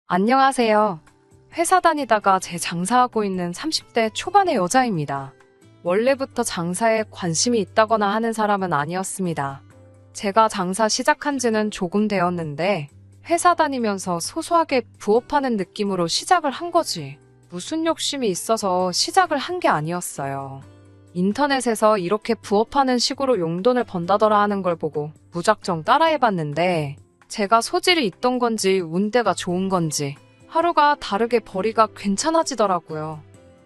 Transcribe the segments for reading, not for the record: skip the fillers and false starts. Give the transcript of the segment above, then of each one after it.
안녕하세요. 회사 다니다가 제 장사하고 있는 30대 초반의 여자입니다. 원래부터 장사에 관심이 있다거나 하는 사람은 아니었습니다. 제가 장사 시작한 지는 조금 되었는데 회사 다니면서 소소하게 부업하는 느낌으로 시작을 한 거지. 무슨 욕심이 있어서 시작을 한 게 아니었어요. 인터넷에서 이렇게 부업하는 식으로 용돈을 번다더라 하는 걸 보고 무작정 따라해봤는데 제가 소질이 있던 건지 운대가 좋은 건지 하루가 다르게 벌이가 괜찮아지더라고요.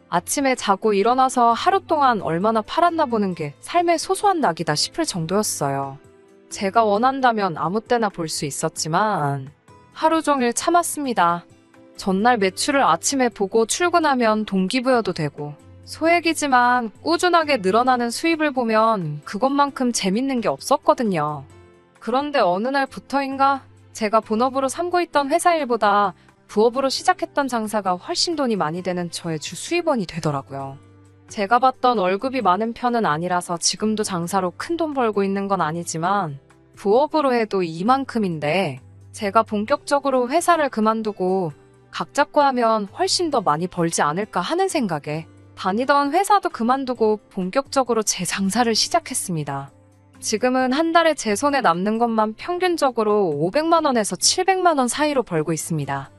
아침에 자고 일어나서 하루 동안 얼마나 팔았나 보는 게 삶의 소소한 낙이다 싶을 정도였어요. 제가 원한다면 아무 때나 볼 수 있었지만 하루 종일 참았습니다. 전날 매출을 아침에 보고 출근하면 동기부여도 되고 소액이지만 꾸준하게 늘어나는 수입을 보면 그것만큼 재밌는 게 없었거든요. 그런데 어느 날부터인가 제가 본업으로 삼고 있던 회사 일보다 부업으로 시작했던 장사가 훨씬 돈이 많이 되는 저의 주 수입원이 되더라고요. 제가 받던 월급이 많은 편은 아니라서 지금도 장사로 큰 돈 벌고 있는 건 아니지만 부업으로 해도 이만큼인데 제가 본격적으로 회사를 그만두고 각 잡고 하면 훨씬 더 많이 벌지 않을까 하는 생각에 다니던 회사도 그만두고 본격적으로 제 장사를 시작했습니다. 지금은 한 달에 제 손에 남는 것만 평균적으로 500만 원에서 700만 원 사이로 벌고 있습니다.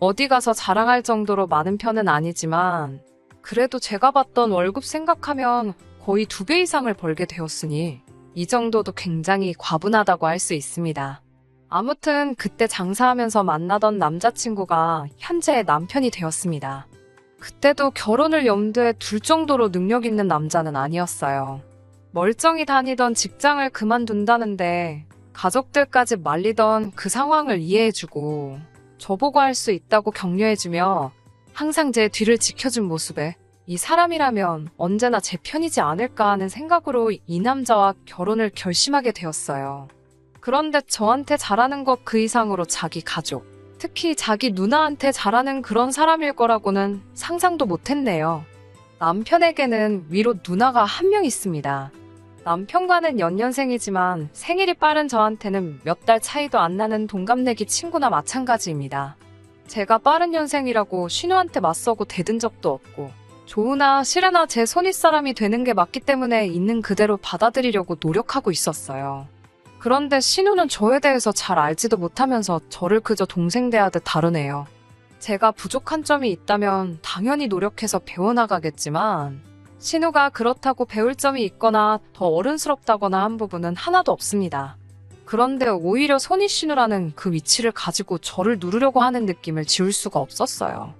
어디 가서 자랑할 정도로 많은 편은 아니지만 그래도 제가 받던 월급 생각하면 거의 2배 이상을 벌게 되었으니 이 정도도 굉장히 과분하다고 할 수 있습니다. 아무튼 그때 장사하면서 만나던 남자친구가 현재의 남편이 되었습니다. 그때도 결혼을 염두에 둘 정도로 능력 있는 남자는 아니었어요. 멀쩡히 다니던 직장을 그만둔다는데 가족들까지 말리던 그 상황을 이해해주고 저보고 할 수 있다고 격려해주며 항상 제 뒤를 지켜준 모습에 이 사람이라면 언제나 제 편이지 않을까 하는 생각으로 이 남자와 결혼을 결심하게 되었어요. 그런데 저한테 잘하는 것 그 이상으로 자기 가족, 특히 자기 누나한테 잘하는 그런 사람일 거라고는 상상도 못했네요. 남편에게는 위로 누나가 한 명 있습니다. 남편과는 연년생이지만 생일이 빠른 저한테는 몇 달 차이도 안 나는 동갑내기 친구나 마찬가지입니다. 제가 빠른 년생이라고 신우한테 맞서고 대든 적도 없고 좋으나 싫으나 제 손윗사람이 되는 게 맞기 때문에 있는 그대로 받아들이려고 노력하고 있었어요. 그런데 신우는 저에 대해서 잘 알지도 못하면서 저를 그저 동생 대하듯 다루네요. 제가 부족한 점이 있다면 당연히 노력해서 배워나가겠지만 신우가 그렇다고 배울 점이 있거나 더 어른스럽다거나 한 부분은 하나도 없습니다. 그런데 오히려 손윗신우라는 그 위치를 가지고 저를 누르려고 하는 느낌을 지울 수가 없었어요.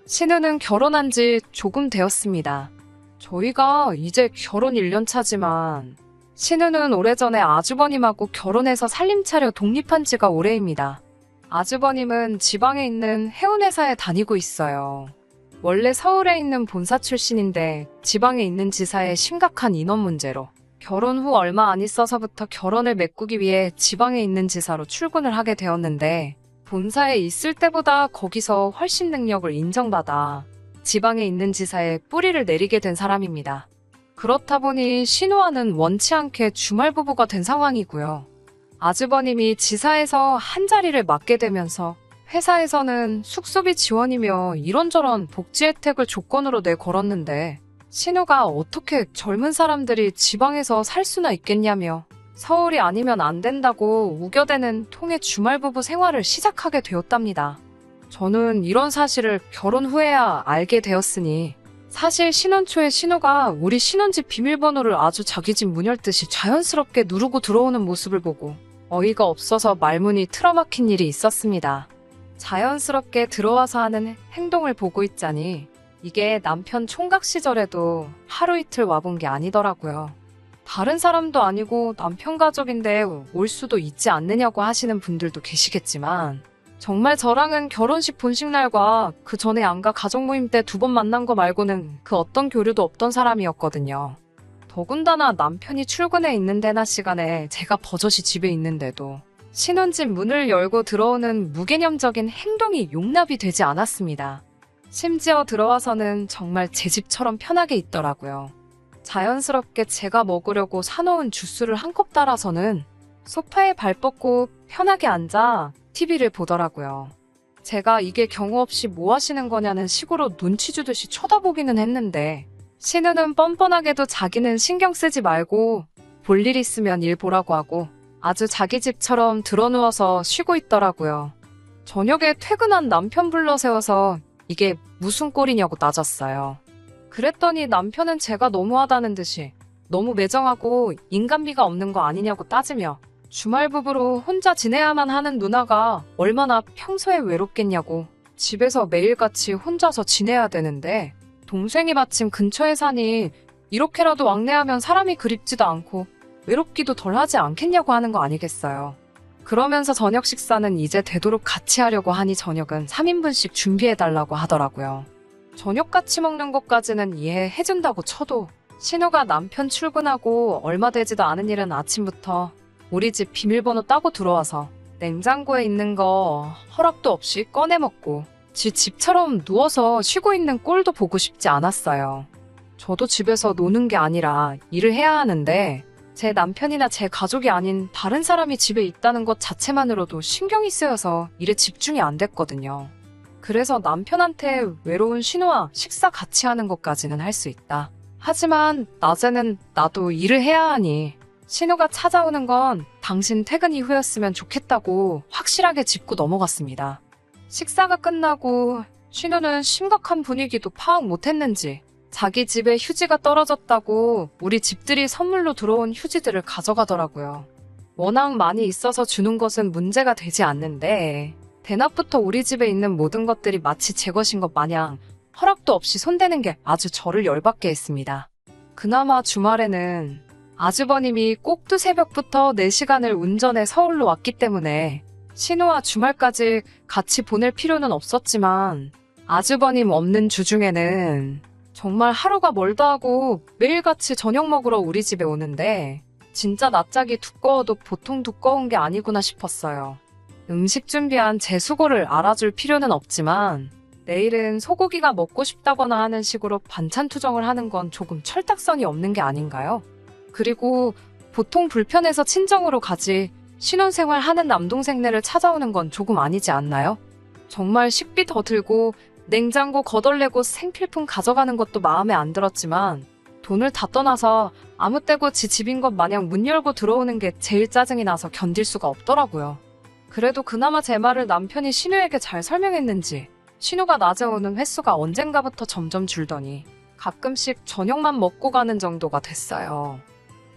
신우는 결혼한 지 조금 되었습니다. 저희가 이제 결혼 1년 차지만 신우는 오래전에 아주버님하고 결혼해서 살림 차려 독립한 지가 오래입니다. 아주버님은 지방에 있는 해운회사에 다니고 있어요. 원래 서울에 있는 본사 출신인데 지방에 있는 지사의 심각한 인원 문제로 결혼 후 얼마 안 있어서부터 결혼을 메꾸기 위해 지방에 있는 지사로 출근을 하게 되었는데 본사에 있을 때보다 거기서 훨씬 능력을 인정받아 지방에 있는 지사에 뿌리를 내리게 된 사람입니다. 그렇다 보니 신우와는 원치 않게 주말 부부가 된 상황이고요. 아주버님이 지사에서 한 자리를 맡게 되면서 회사에서는 숙소비 지원이며 이런저런 복지 혜택을 조건으로 내걸었는데 신우가 어떻게 젊은 사람들이 지방에서 살 수나 있겠냐며 서울이 아니면 안 된다고 우겨대는 통의 주말 부부 생활을 시작하게 되었답니다. 저는 이런 사실을 결혼 후에야 알게 되었으니 사실 신혼 초에 신우가 우리 신혼집 비밀번호를 아주 자기 집 문 열듯이 자연스럽게 누르고 들어오는 모습을 보고 어이가 없어서 말문이 틀어막힌 일이 있었습니다. 자연스럽게 들어와서 하는 행동을 보고 있자니 이게 남편 총각 시절에도 하루 이틀 와본 게 아니더라고요. 다른 사람도 아니고 남편 가족인데 올 수도 있지 않느냐고 하시는 분들도 계시겠지만 정말 저랑은 결혼식 본식날과 그 전에 안가 가족 모임 때 2번 만난 거 말고는 그 어떤 교류도 없던 사람이었거든요. 더군다나 남편이 출근해 있는 데나 시간에 제가 버젓이 집에 있는데도 신혼집 문을 열고 들어오는 무개념적인 행동이 용납이 되지 않았습니다. 심지어 들어와서는 정말 제 집처럼 편하게 있더라고요. 자연스럽게 제가 먹으려고 사놓은 주스를 한 컵 따라서는 소파에 발 뻗고 편하게 앉아 TV를 보더라고요. 제가 이게 경우 없이 뭐 하시는 거냐는 식으로 눈치 주듯이 쳐다보기는 했는데 신우는 뻔뻔하게도 자기는 신경 쓰지 말고 볼 일 있으면 일 보라고 하고 아주 자기 집처럼 드러누워서 쉬고 있더라고요. 저녁에 퇴근한 남편 불러 세워서 이게 무슨 꼴이냐고 따졌어요. 그랬더니 남편은 제가 너무하다는 듯이 너무 매정하고 인간미가 없는 거 아니냐고 따지며 주말 부부로 혼자 지내야만 하는 누나가 얼마나 평소에 외롭겠냐고 집에서 매일같이 혼자서 지내야 되는데 동생이 마침 근처에 사니 이렇게라도 왕래하면 사람이 그립지도 않고 외롭기도 덜하지 않겠냐고 하는 거 아니겠어요. 그러면서 저녁 식사는 이제 되도록 같이 하려고 하니 저녁은 3인분씩 준비해달라고 하더라고요. 저녁 같이 먹는 것까지는 이해해준다고 쳐도 신우가 남편 출근하고 얼마 되지도 않은 일은 아침부터 우리 집 비밀번호 따고 들어와서 냉장고에 있는 거 허락도 없이 꺼내 먹고 지 집처럼 누워서 쉬고 있는 꼴도 보고 싶지 않았어요. 저도 집에서 노는 게 아니라 일을 해야 하는데 제 남편이나 제 가족이 아닌 다른 사람이 집에 있다는 것 자체만으로도 신경이 쓰여서 일에 집중이 안 됐거든요. 그래서 남편한테 외로운 신우와 식사 같이 하는 것까지는 할 수 있다. 하지만 낮에는 나도 일을 해야 하니 신우가 찾아오는 건 당신 퇴근 이후였으면 좋겠다고 확실하게 짚고 넘어갔습니다. 식사가 끝나고 신우는 심각한 분위기도 파악 못했는지 자기 집에 휴지가 떨어졌다고 우리 집들이 선물로 들어온 휴지들을 가져가더라고요. 워낙 많이 있어서 주는 것은 문제가 되지 않는데 대낮부터 우리 집에 있는 모든 것들이 마치 제 것인 것 마냥 허락도 없이 손대는 게 아주 저를 열받게 했습니다. 그나마 주말에는 아주버님이 꼭두 새벽부터 4시간을 운전해 서울로 왔기 때문에 신우와 주말까지 같이 보낼 필요는 없었지만 아주버님 없는 주중에는 정말 하루가 멀다 하고 매일같이 저녁 먹으러 우리 집에 오는데 진짜 낯짝이 두꺼워도 보통 두꺼운 게 아니구나 싶었어요. 음식 준비한 제 수고를 알아줄 필요는 없지만 내일은 소고기가 먹고 싶다거나 하는 식으로 반찬 투정을 하는 건 조금 철딱선이 없는 게 아닌가요? 그리고 보통 불편해서 친정으로 가지 신혼생활 하는 남동생네를 찾아오는 건 조금 아니지 않나요? 정말 식비 더 들고 냉장고 거덜내고 생필품 가져가는 것도 마음에 안 들었지만 돈을 다 떠나서 아무 때고 지 집인 것 마냥 문 열고 들어오는 게 제일 짜증이 나서 견딜 수가 없더라고요. 그래도 그나마 제 말을 남편이 신우에게 잘 설명했는지 신우가 낮에 오는 횟수가 언젠가부터 점점 줄더니 가끔씩 저녁만 먹고 가는 정도가 됐어요.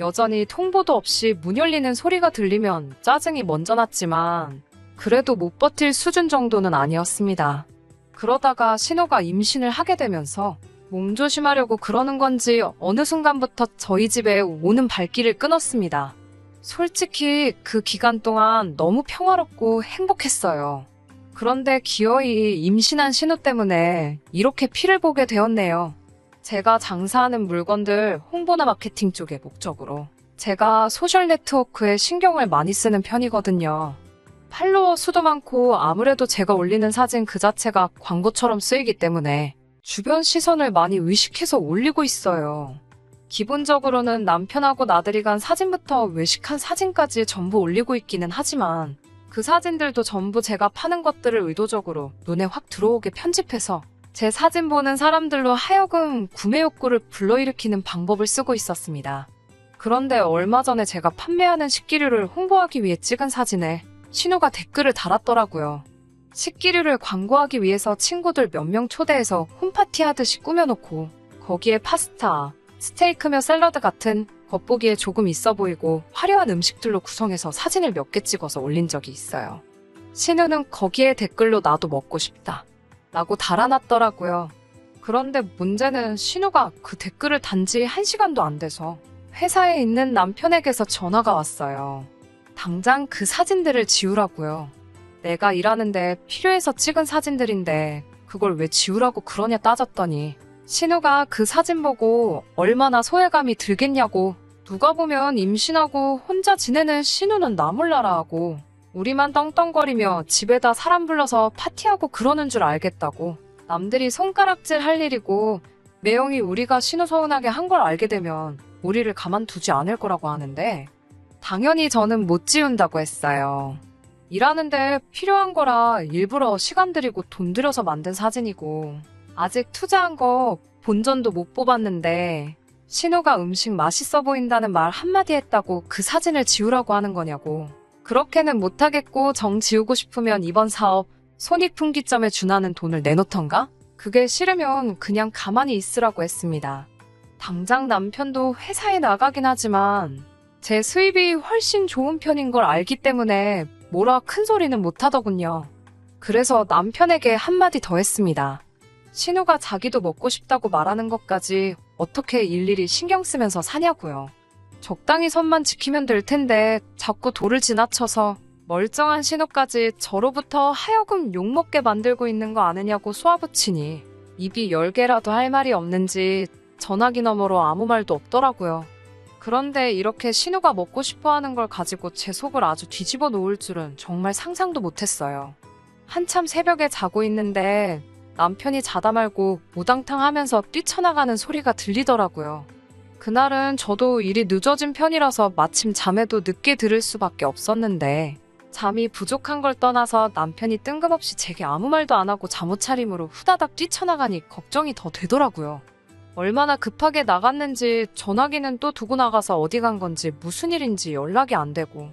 여전히 통보도 없이 문 열리는 소리가 들리면 짜증이 먼저 났지만 그래도 못 버틸 수준 정도는 아니었습니다. 그러다가 신우가 임신을 하게 되면서 몸조심하려고 그러는 건지 어느 순간부터 저희 집에 오는 발길을 끊었습니다. 솔직히 그 기간 동안 너무 평화롭고 행복했어요. 그런데 기어이 임신한 신우 때문에 이렇게 피를 보게 되었네요. 제가 장사하는 물건들 홍보나 마케팅 쪽의 목적으로 제가 소셜 네트워크에 신경을 많이 쓰는 편이거든요. 팔로워 수도 많고 아무래도 제가 올리는 사진 그 자체가 광고처럼 쓰이기 때문에 주변 시선을 많이 의식해서 올리고 있어요. 기본적으로는 남편하고 나들이 간 사진부터 외식한 사진까지 전부 올리고 있기는 하지만 그 사진들도 전부 제가 파는 것들을 의도적으로 눈에 확 들어오게 편집해서 제 사진 보는 사람들로 하여금 구매 욕구를 불러일으키는 방법을 쓰고 있었습니다. 그런데 얼마 전에 제가 판매하는 식기류를 홍보하기 위해 찍은 사진에 신우가 댓글을 달았더라고요. 식기류를 광고하기 위해서 친구들 몇 명 초대해서 홈파티 하듯이 꾸며놓고 거기에 파스타, 스테이크며 샐러드 같은 겉보기에 조금 있어 보이고 화려한 음식들로 구성해서 사진을 몇 개 찍어서 올린 적이 있어요. 신우는 거기에 댓글로 나도 먹고 싶다 라고 달아놨더라고요. 그런데 문제는 신우가 그 댓글을 단지 1시간도 안 돼서 회사에 있는 남편에게서 전화가 왔어요. 당장 그 사진들을 지우라고요. 내가 일하는데 필요해서 찍은 사진들인데 그걸 왜 지우라고 그러냐 따졌더니 신우가 그 사진 보고 얼마나 소외감이 들겠냐고 누가 보면 임신하고 혼자 지내는 신우는 나 몰라라 하고 우리만 떵떵거리며 집에다 사람 불러서 파티하고 그러는 줄 알겠다고 남들이 손가락질 할 일이고 매형이 우리가 신우 서운하게 한 걸 알게 되면 우리를 가만두지 않을 거라고 하는데 당연히 저는 못 지운다고 했어요. 일하는데 필요한 거라 일부러 시간 들이고 돈 들여서 만든 사진이고, 아직 투자한 거 본전도 못 뽑았는데 신우가 음식 맛있어 보인다는 말 한마디 했다고 그 사진을 지우라고 하는 거냐고. 그렇게는 못하겠고 정 지우고 싶으면 이번 사업 손익분기점에 준하는 돈을 내놓던가? 그게 싫으면 그냥 가만히 있으라고 했습니다. 당장 남편도 회사에 나가긴 하지만 제 수입이 훨씬 좋은 편인 걸 알기 때문에 뭐라 큰 소리는 못하더군요. 그래서 남편에게 한마디 더 했습니다. 신우가 자기도 먹고 싶다고 말하는 것까지 어떻게 일일이 신경 쓰면서 사냐고요. 적당히 선만 지키면 될 텐데 자꾸 도를 지나쳐서 멀쩡한 신우까지 저로부터 하여금 욕먹게 만들고 있는 거 아느냐고 쏘아붙이니 입이 10개라도 할 말이 없는지 전화기 너머로 아무 말도 없더라고요. 그런데 이렇게 신우가 먹고 싶어 하는 걸 가지고 제 속을 아주 뒤집어 놓을 줄은 정말 상상도 못했어요. 한참 새벽에 자고 있는데 남편이 자다 말고 우당탕 하면서 뛰쳐나가는 소리가 들리더라고요. 그날은 저도 일이 늦어진 편이라서 마침 잠에도 늦게 들을 수밖에 없었는데 잠이 부족한 걸 떠나서 남편이 뜬금없이 제게 아무 말도 안 하고 잠옷 차림으로 후다닥 뛰쳐나가니 걱정이 더 되더라고요. 얼마나 급하게 나갔는지 전화기는 또 두고 나가서 어디 간 건지 무슨 일인지 연락이 안 되고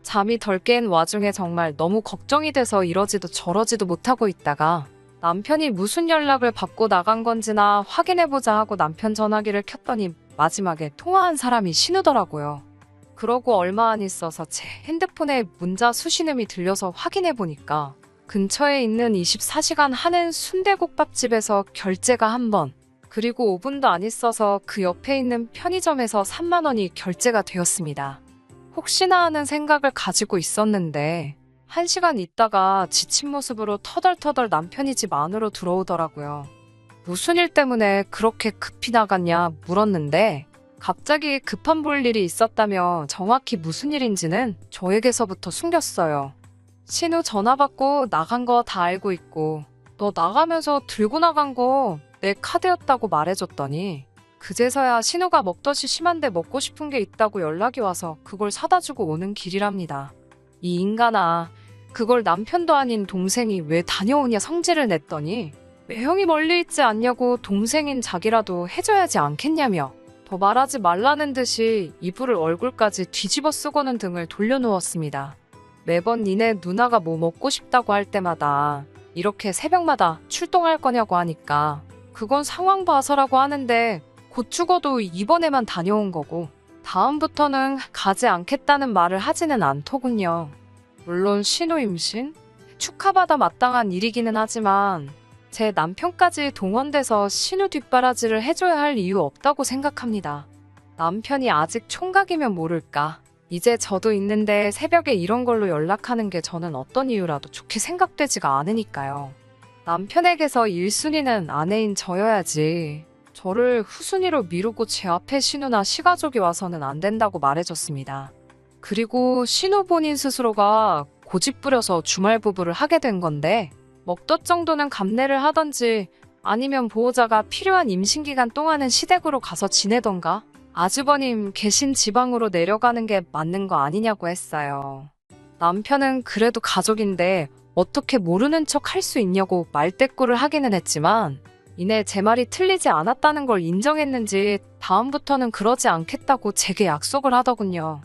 잠이 덜 깬 와중에 정말 너무 걱정이 돼서 이러지도 저러지도 못하고 있다가 남편이 무슨 연락을 받고 나간 건지나 확인해보자 하고 남편 전화기를 켰더니 마지막에 통화한 사람이 신우더라고요. 그러고 얼마 안 있어서 제 핸드폰에 문자 수신음이 들려서 확인해보니까 근처에 있는 24시간 하는 순대국밥집에서 결제가 한 번, 그리고 5분도 안 있어서 그 옆에 있는 편의점에서 3만 원이 결제가 되었습니다. 혹시나 하는 생각을 가지고 있었는데 1시간 있다가 지친 모습으로 터덜터덜 남편이 집 안으로 들어오더라고요. 무슨 일 때문에 그렇게 급히 나갔냐 물었는데 갑자기 급한 볼 일이 있었다며 정확히 무슨 일인지는 저에게서부터 숨겼어요. 신우 전화 받고 나간 거 다 알고 있고 너 나가면서 들고 나간 거 내 카드였다고 말해줬더니 그제서야 신우가 먹덧이 심한데 먹고 싶은 게 있다고 연락이 와서 그걸 사다 주고 오는 길이랍니다. 이 인간아, 그걸 남편도 아닌 동생이 왜 다녀오냐 성질을 냈더니 매형이 멀리 있지 않냐고 동생인 자기라도 해줘야지 않겠냐며 더 말하지 말라는 듯이 이불을 얼굴까지 뒤집어 쓰고는 등을 돌려누웠습니다. 매번 니네 누나가 뭐 먹고 싶다고 할 때마다 이렇게 새벽마다 출동할 거냐고 하니까 그건 상황 봐서라고 하는데 곧 죽어도 이번에만 다녀온 거고 다음부터는 가지 않겠다는 말을 하지는 않더군요. 물론 신우 임신? 축하받아 마땅한 일이기는 하지만 제 남편까지 동원돼서 신우 뒷바라지를 해줘야 할 이유 없다고 생각합니다. 남편이 아직 총각이면 모를까. 이제 저도 있는데 새벽에 이런 걸로 연락하는 게 저는 어떤 이유라도 좋게 생각되지가 않으니까요. 남편에게서 1순위는 아내인 저여야지. 저를 후순위로 미루고 제 앞에 신우나 시가족이 와서는 안 된다고 말해줬습니다. 그리고 신우 본인 스스로가 고집 부려서 주말 부부를 하게 된 건데 먹덧 정도는 감내를 하던지 아니면 보호자가 필요한 임신기간 동안은 시댁으로 가서 지내던가 아주버님 계신 지방으로 내려가는 게 맞는 거 아니냐고 했어요. 남편은 그래도 가족인데 어떻게 모르는 척 할 수 있냐고 말대꾸를 하기는 했지만 이내 제 말이 틀리지 않았다는 걸 인정했는지 다음부터는 그러지 않겠다고 제게 약속을 하더군요.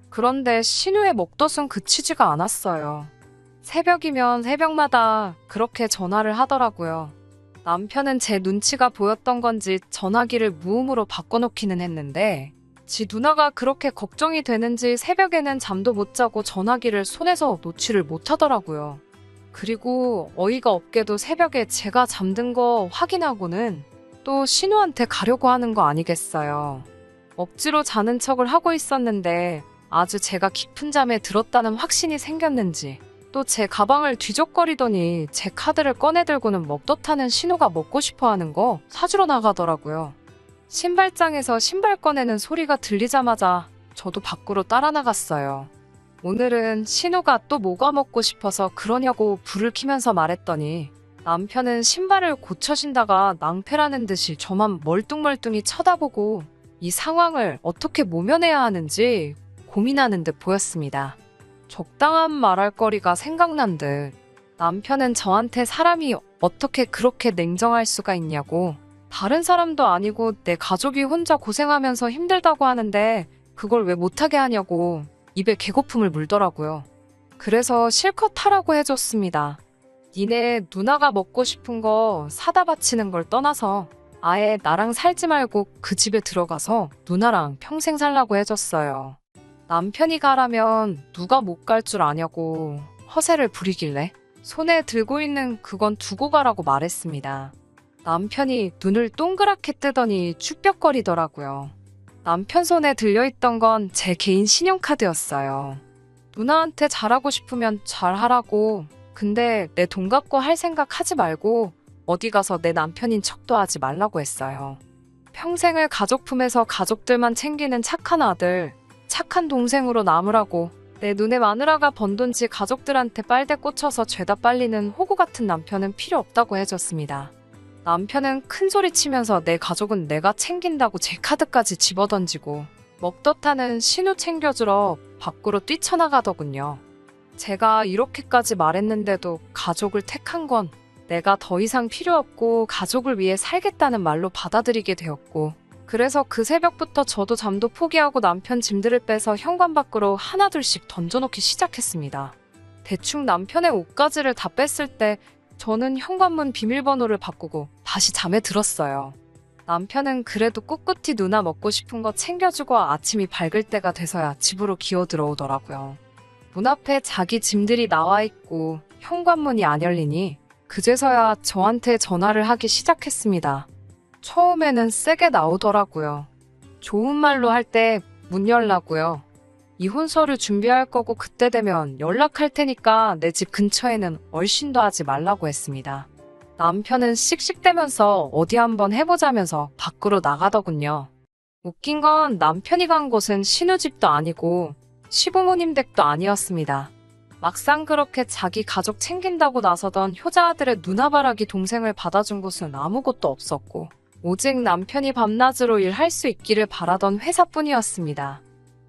그런데 신우의 먹덧은 그치지가 않았어요. 새벽이면 새벽마다 그렇게 전화를 하더라고요. 남편은 제 눈치가 보였던 건지 전화기를 무음으로 바꿔놓기는 했는데 지 누나가 그렇게 걱정이 되는지 새벽에는 잠도 못 자고 전화기를 손에서 놓지를 못하더라고요. 그리고 어이가 없게도 새벽에 제가 잠든 거 확인하고는 또 신우한테 가려고 하는 거 아니겠어요. 억지로 자는 척을 하고 있었는데 아주 제가 깊은 잠에 들었다는 확신이 생겼는지 또 제 가방을 뒤적거리더니 제 카드를 꺼내들고는 먹덧하는 신우가 먹고 싶어하는 거 사주러 나가더라고요. 신발장에서 신발 꺼내는 소리가 들리자마자 저도 밖으로 따라 나갔어요. 오늘은 신우가 또 뭐가 먹고 싶어서 그러냐고 불을 켜면서 말했더니 남편은 신발을 고쳐신다가 낭패라는 듯이 저만 멀뚱멀뚱히 쳐다보고 이 상황을 어떻게 모면해야 하는지 고민하는 듯 보였습니다. 적당한 말할 거리가 생각난 듯 남편은 저한테 사람이 어떻게 그렇게 냉정할 수가 있냐고, 다른 사람도 아니고 내 가족이 혼자 고생하면서 힘들다고 하는데 그걸 왜 못하게 하냐고 입에 개거품을 물더라고요. 그래서 실컷 하라고 해줬습니다. 니네 누나가 먹고 싶은 거 사다 바치는 걸 떠나서 아예 나랑 살지 말고 그 집에 들어가서 누나랑 평생 살라고 해줬어요. 남편이 가라면 누가 못 갈 줄 아냐고 허세를 부리길래 손에 들고 있는 그건 두고 가라고 말했습니다. 남편이 눈을 동그랗게 뜨더니 축벽거리더라고요. 남편 손에 들려있던 건 제 개인 신용카드였어요. 누나한테 잘하고 싶으면 잘하라고, 근데 내 돈 갖고 할 생각 하지 말고 어디 가서 내 남편인 척도 하지 말라고 했어요. 평생을 가족 품에서 가족들만 챙기는 착한 아들, 착한 동생으로 남으라고 내 눈에 마누라가 번 돈지 가족들한테 빨대 꽂혀서 죄다 빨리는 호구 같은 남편은 필요 없다고 해줬습니다. 남편은 큰 소리 치면서 내 가족은 내가 챙긴다고 제 카드까지 집어던지고 먹덧하는 신우 챙겨주러 밖으로 뛰쳐나가더군요. 제가 이렇게까지 말했는데도 가족을 택한 건 내가 더 이상 필요 없고 가족을 위해 살겠다는 말로 받아들이게 되었고, 그래서 그 새벽부터 저도 잠도 포기하고 남편 짐들을 빼서 현관 밖으로 하나둘씩 던져놓기 시작했습니다. 대충 남편의 옷가지를 다 뺐을 때 저는 현관문 비밀번호를 바꾸고 다시 잠에 들었어요. 남편은 그래도 꿋꿋이 누나 먹고 싶은 거 챙겨주고 아침이 밝을 때가 돼서야 집으로 기어 들어오더라고요. 문 앞에 자기 짐들이 나와 있고 현관문이 안 열리니 그제서야 저한테 전화를 하기 시작했습니다. 처음에는 세게 나오더라고요. 좋은 말로 할 때 문 열라고요. 이혼 서류 준비할 거고 그때 되면 연락할 테니까 내 집 근처에는 얼씬도 하지 말라고 했습니다. 남편은 씩씩대면서 어디 한번 해보자면서 밖으로 나가더군요. 웃긴 건 남편이 간 곳은 신우집도 아니고 시부모님 댁도 아니었습니다. 막상 그렇게 자기 가족 챙긴다고 나서던 효자아들의 누나바라기 동생을 받아준 곳은 아무것도 없었고 오직 남편이 밤낮으로 일할 수 있기를 바라던 회사뿐이었습니다.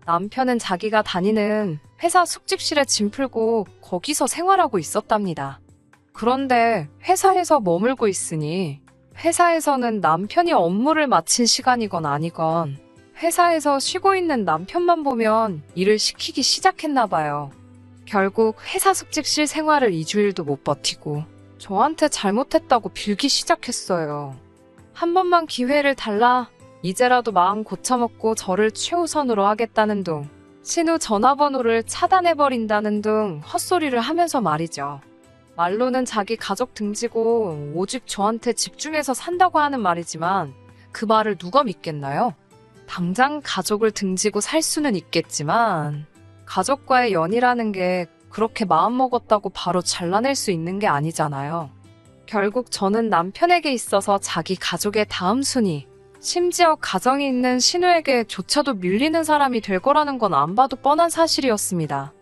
남편은 자기가 다니는 회사 숙직실에 짐 풀고 거기서 생활하고 있었답니다. 그런데 회사에서 머물고 있으니 회사에서는 남편이 업무를 마친 시간이건 아니건 회사에서 쉬고 있는 남편만 보면 일을 시키기 시작했나 봐요. 결국 회사 숙직실 생활을 2주일도 못 버티고 저한테 잘못했다고 빌기 시작했어요. 한 번만 기회를 달라, 이제라도 마음 고쳐먹고 저를 최우선으로 하겠다는 둥, 신우 전화번호를 차단해버린다는 등 헛소리를 하면서 말이죠. 말로는 자기 가족 등지고 오직 저한테 집중해서 산다고 하는 말이지만 그 말을 누가 믿겠나요? 당장 가족을 등지고 살 수는 있겠지만 가족과의 연이라는 게 그렇게 마음먹었다고 바로 잘라낼 수 있는 게 아니잖아요. 결국 저는 남편에게 있어서 자기 가족의 다음 순위, 심지어 가정이 있는 신우에게조차도 밀리는 사람이 될 거라는 건 안 봐도 뻔한 사실이었습니다.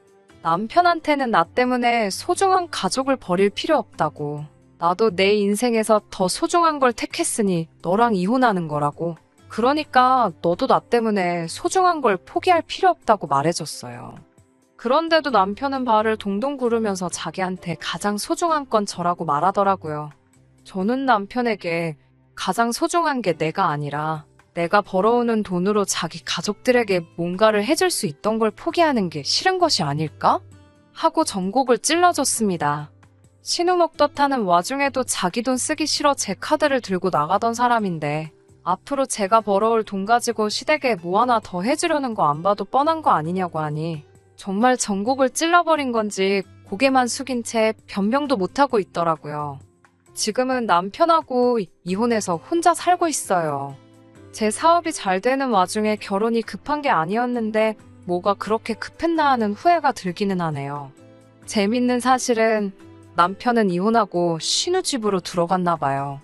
남편한테는 나 때문에 소중한 가족을 버릴 필요 없다고, 나도 내 인생에서 더 소중한 걸 택했으니 너랑 이혼하는 거라고, 그러니까 너도 나 때문에 소중한 걸 포기할 필요 없다고 말해줬어요. 그런데도 남편은 발을 동동 구르면서 자기한테 가장 소중한 건 저라고 말하더라고요. 저는 남편에게 가장 소중한 게 내가 아니라 내가 벌어오는 돈으로 자기 가족들에게 뭔가를 해줄 수 있던 걸 포기하는 게 싫은 것이 아닐까? 하고 전곡을 찔러줬습니다. 신우 먹덧하는 와중에도 자기 돈 쓰기 싫어 제 카드를 들고 나가던 사람인데 앞으로 제가 벌어올 돈 가지고 시댁에 뭐 하나 더 해주려는 거 안 봐도 뻔한 거 아니냐고 하니 정말 전곡을 찔러버린 건지 고개만 숙인 채 변명도 못하고 있더라고요. 지금은 남편하고 이혼해서 혼자 살고 있어요. 제 사업이 잘 되는 와중에 결혼이 급한 게 아니었는데 뭐가 그렇게 급했나 하는 후회가 들기는 하네요. 재밌는 사실은 남편은 이혼하고 신우집으로 들어갔나 봐요.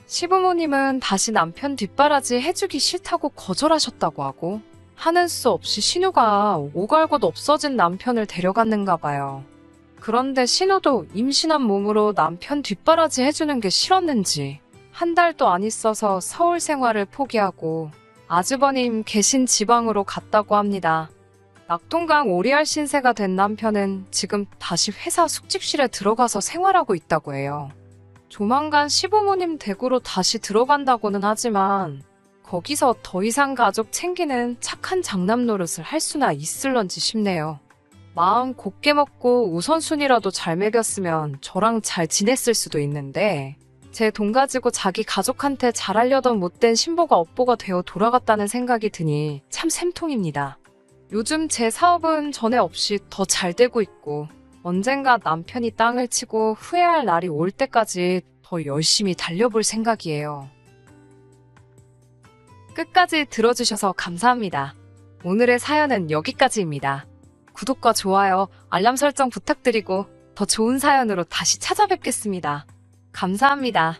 시부모님은 다시 남편 뒷바라지 해주기 싫다고 거절하셨다고 하고 하는 수 없이 신우가 오갈 곳 없어진 남편을 데려갔는가 봐요. 그런데 신우도 임신한 몸으로 남편 뒷바라지 해주는 게 싫었는지 한 달도 안 있어서 서울 생활을 포기하고 아주버님 계신 지방으로 갔다고 합니다. 낙동강 오리알 신세가 된 남편은 지금 다시 회사 숙직실에 들어가서 생활하고 있다고 해요. 조만간 시부모님 댁으로 다시 들어간다고는 하지만 거기서 더 이상 가족 챙기는 착한 장남 노릇을 할 수나 있을런지 싶네요. 마음 곱게 먹고 우선순위라도 잘 먹였으면 저랑 잘 지냈을 수도 있는데 제 돈 가지고 자기 가족한테 잘하려던 못된 신보가 업보가 되어 돌아갔다는 생각이 드니 참 샘통입니다. 요즘 제 사업은 전에 없이 더 잘 되고 있고 언젠가 남편이 땅을 치고 후회할 날이 올 때까지 더 열심히 달려볼 생각이에요. 끝까지 들어주셔서 감사합니다. 오늘의 사연은 여기까지입니다. 구독과 좋아요, 알람 설정 부탁드리고 더 좋은 사연으로 다시 찾아뵙겠습니다. 감사합니다.